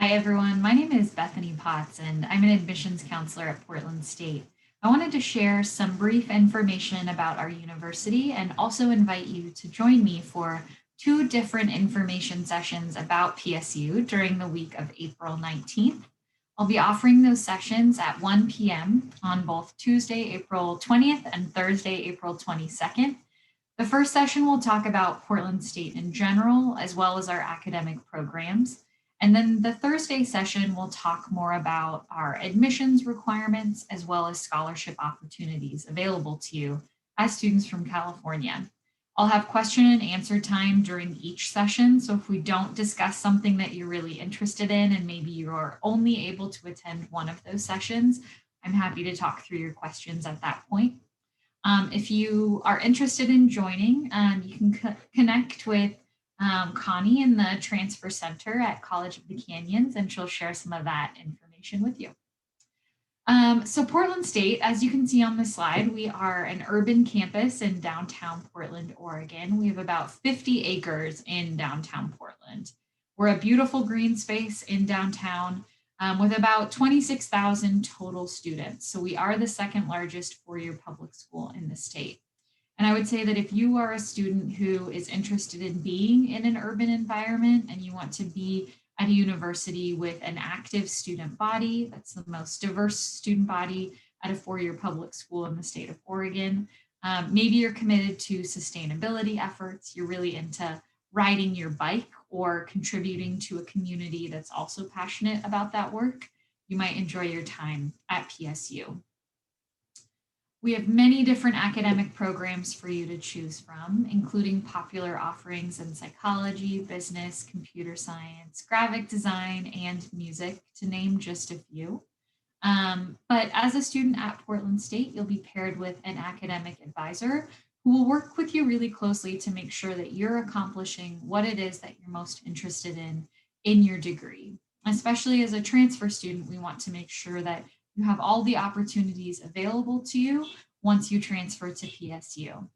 Hi, everyone. My name is Bethany Potts, and I'm an admissions counselor at Portland State. I wanted to share some brief information about our university and also invite you to join me for two different information sessions about PSU during the week of April 19th. I'll be offering those sessions at 1 p.m. on both Tuesday, April 20th and Thursday, April 22nd. The first session will talk about Portland State in general, as well as our academic programs. And then the Thursday session will talk more about our admissions requirements, as well as scholarship opportunities available to you as students from California. I'll have question and answer time during each session. So if we don't discuss something that you're really interested in, and maybe you're only able to attend one of those sessions, I'm happy to talk through your questions at that point. If you are interested in joining, you can connect with Connie in the Transfer Center at College of the Canyons, and she'll share some of that information with you. So Portland State, as you can see on the slide, we are an urban campus in downtown Portland, Oregon. We have about 50 acres in downtown Portland. We're a beautiful green space in downtown with about 26,000 total students. So we are the second largest four-year public school in the state. And I would say that if you are a student who is interested in being in an urban environment and you want to be at a university with an active student body, that's the most diverse student body at a four-year public school in the state of Oregon, maybe you're committed to sustainability efforts, you're really into riding your bike or contributing to a community that's also passionate about that work, you might enjoy your time at PSU. We have many different academic programs for you to choose from, including popular offerings in psychology, business, computer science, graphic design, and music, to name just a few. But as a student at Portland State, you'll be paired with an academic advisor who will work with you really closely to make sure that you're accomplishing what it is that you're most interested in your degree. Especially as a transfer student, we want to make sure that you have all the opportunities available to you once you transfer to PSU.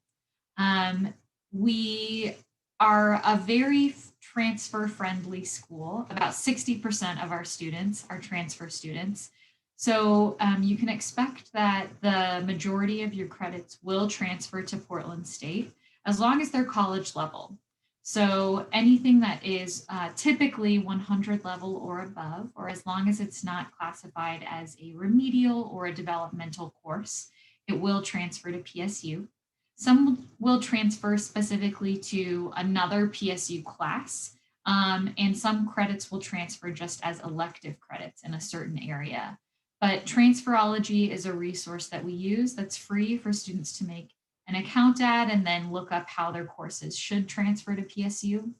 We are a very transfer friendly school. About 60% of our students are transfer students. So you can expect that the majority of your credits will transfer to Portland State as long as they're college level. So anything that is typically 100 level or above, or as long as it's not classified as a remedial or a developmental course, it will transfer to PSU. Some will transfer specifically to another PSU class, and some credits will transfer just as elective credits in a certain area. But Transferology is a resource that we use that's free for students to make an account at and then look up how their courses should transfer to PSU.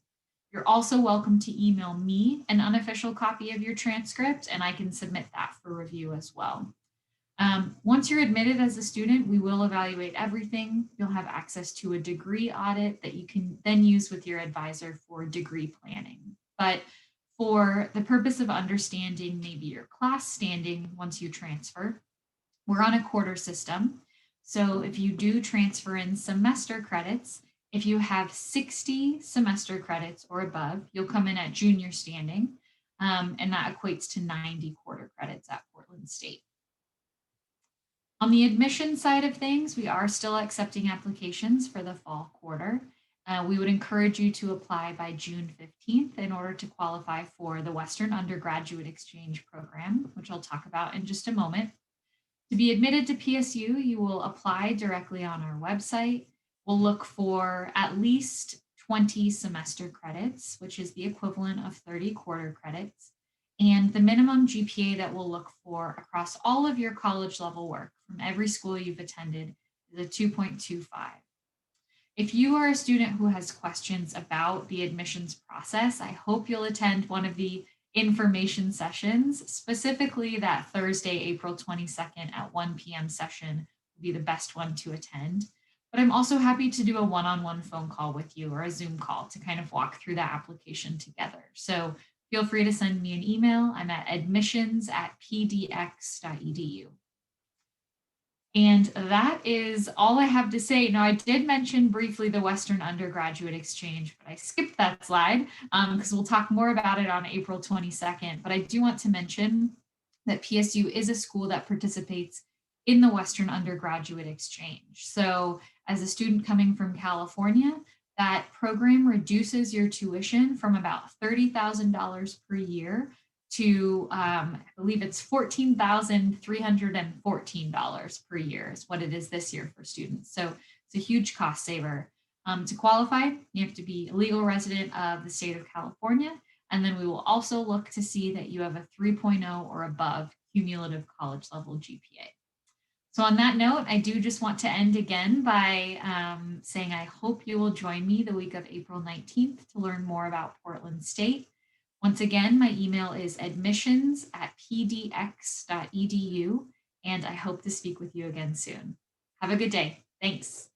You're also welcome to email me an unofficial copy of your transcript, and I can submit that for review as well. Once you're admitted as a student, we will evaluate everything. You'll have access to a degree audit that you can then use with your advisor for degree planning. But for the purpose of understanding maybe your class standing once you transfer, we're on a quarter system. So if you do transfer in semester credits, if you have 60 semester credits or above, you'll come in at junior standing, and that equates to 90 quarter credits at Portland State. On the admission side of things, we are still accepting applications for the fall quarter. We would encourage you to apply by June 15th in order to qualify for the Western Undergraduate Exchange Program, which I'll talk about in just a moment. To be admitted to PSU, you will apply directly on our website. We'll look for at least 20 semester credits, which is the equivalent of 30 quarter credits. And the minimum GPA that we'll look for across all of your college level work from every school you've attended is a 2.25. If you are a student who has questions about the admissions process, I hope you'll attend one of the information sessions, specifically that Thursday, April 22nd at 1 p.m. session will be the best one to attend. But I'm also happy to do a one-on-one phone call with you or a Zoom call to kind of walk through that application together. So feel free to send me an email. I'm at admissions@pdx.edu. And that is all I have to say. Now, I did mention briefly the Western Undergraduate Exchange, but I skipped that slide because we'll talk more about it on April 22nd. But I do want to mention that PSU is a school that participates in the Western Undergraduate Exchange. So as a student coming from California, that program reduces your tuition from about $30,000 per year to I believe it's $14,314 per year is what it is this year for students. So it's a huge cost saver. To qualify, you have to be a legal resident of the state of California. And then we will also look to see that you have a 3.0 or above cumulative college level GPA. So on that note, I do just want to end again by saying I hope you will join me the week of April 19th to learn more about Portland State. Once again, my email is admissions@pdx.edu, and I hope to speak with you again soon. Have a good day. Thanks.